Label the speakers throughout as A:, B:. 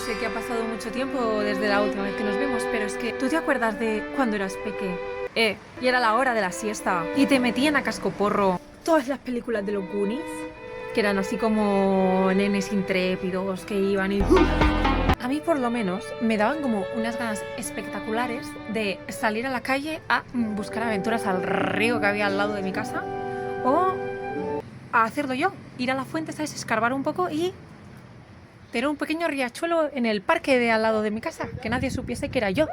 A: Sé que ha pasado mucho tiempo desde la última vez que nos vimos, pero es que ¿tú te acuerdas de cuando eras peque? Y era la hora de la siesta y te metían a cascoporro todas las películas de los Goonies, que eran así como nenes intrépidos que iban y... A mí por lo menos me daban como unas ganas espectaculares de salir a la calle a buscar aventuras al río que había al lado de mi casa o a hacerlo yo, ir a la fuente, ¿sabes? Escarbar un poco y tener un pequeño riachuelo en el parque de al lado de mi casa, que nadie supiese que era yo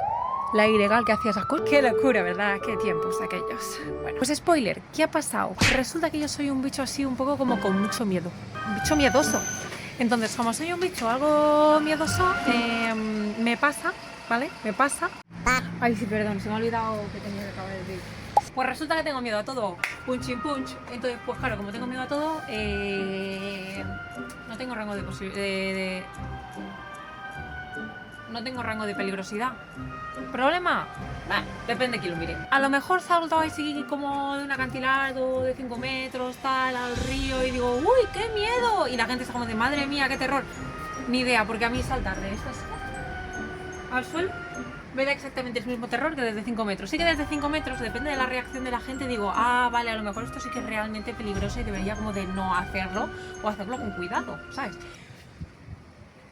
A: la ilegal que hacía esas cosas. Qué locura, ¿verdad? Qué tiempos aquellos. Bueno, pues spoiler, ¿qué ha pasado? Resulta que yo soy un bicho así un poco como con mucho miedo, un bicho miedoso. Entonces, como soy un bicho algo miedoso, me pasa, ¿vale? Me pasa. Ay, sí, perdón, se me ha olvidado que tenía que acabar de decir. Pues resulta que tengo miedo a todo, punch punch. Entonces, pues claro, como tengo miedo a todo, no tengo rango de posibilidad. No tengo rango de peligrosidad. ¿Problema? Depende de quién lo mire. A lo mejor salto así como de un acantilado de 5 metros, tal, al río y digo, ¡uy, qué miedo! Y la gente está como de, madre mía, qué terror. Ni idea, porque a mí saltar de estas al suelo me da exactamente el mismo terror que desde 5 metros. Sí que desde 5 metros, depende de la reacción de la gente, digo, vale, a lo mejor esto sí que es realmente peligroso y debería como de no hacerlo o hacerlo con cuidado, ¿sabes?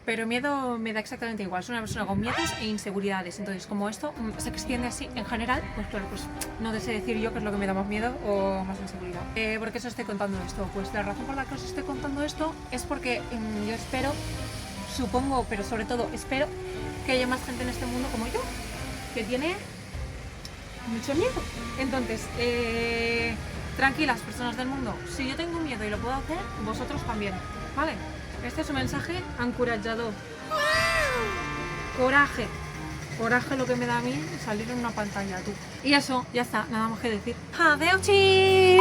A: Pero miedo me da exactamente igual, soy una persona con miedos e inseguridades, entonces como esto se extiende así en general, pues claro, pues no sé decir yo qué es lo que me da más miedo o más inseguridad. ¿Por qué os estoy contando esto? Pues la razón por la que os estoy contando esto es porque yo espero, supongo, pero sobre todo espero que haya más gente en este mundo como yo, que tiene mucho miedo. Entonces, tranquilas personas del mundo, si yo tengo miedo y lo puedo hacer, vosotros también, ¿vale? Este es un mensaje encorajador. Coraje. Coraje lo que me da a mí salir en una pantalla, tú. Y eso, ya está, nada más que decir. ¡Adeuchi!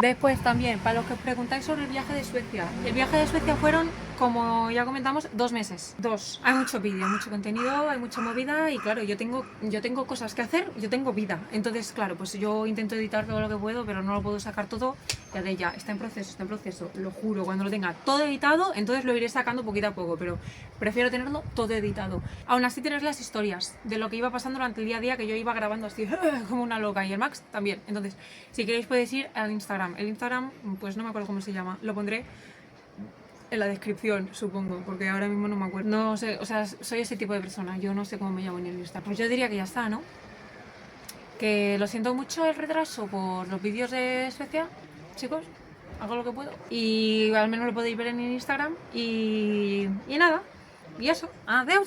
A: Después también, para los que os preguntáis sobre el viaje de Suecia. El viaje de Suecia fueron, como ya comentamos, 2 meses. 2. Hay mucho vídeo, mucho contenido, hay mucha movida y claro, yo tengo cosas que hacer, yo tengo vida. Entonces, claro, pues yo intento editar todo lo que puedo, pero no lo puedo sacar todo. Ya, está en proceso, lo juro. Cuando lo tenga todo editado, entonces lo iré sacando poquito a poco, pero prefiero tenerlo todo editado. Aún así tener las historias de lo que iba pasando durante el día a día, que yo iba grabando así como una loca, y el Max también. Entonces, si queréis podéis ir al Instagram. El Instagram, pues no me acuerdo cómo se llama, lo pondré en la descripción, supongo, porque ahora mismo no me acuerdo. No sé, o sea, soy ese tipo de persona, yo no sé cómo me llamo en el Instagram. Pues yo diría que ya está, ¿no? Que lo siento mucho el retraso por los vídeos de Suecia, chicos, hago lo que puedo. Y al menos lo podéis ver en el Instagram y nada, y eso. ¡Adeu,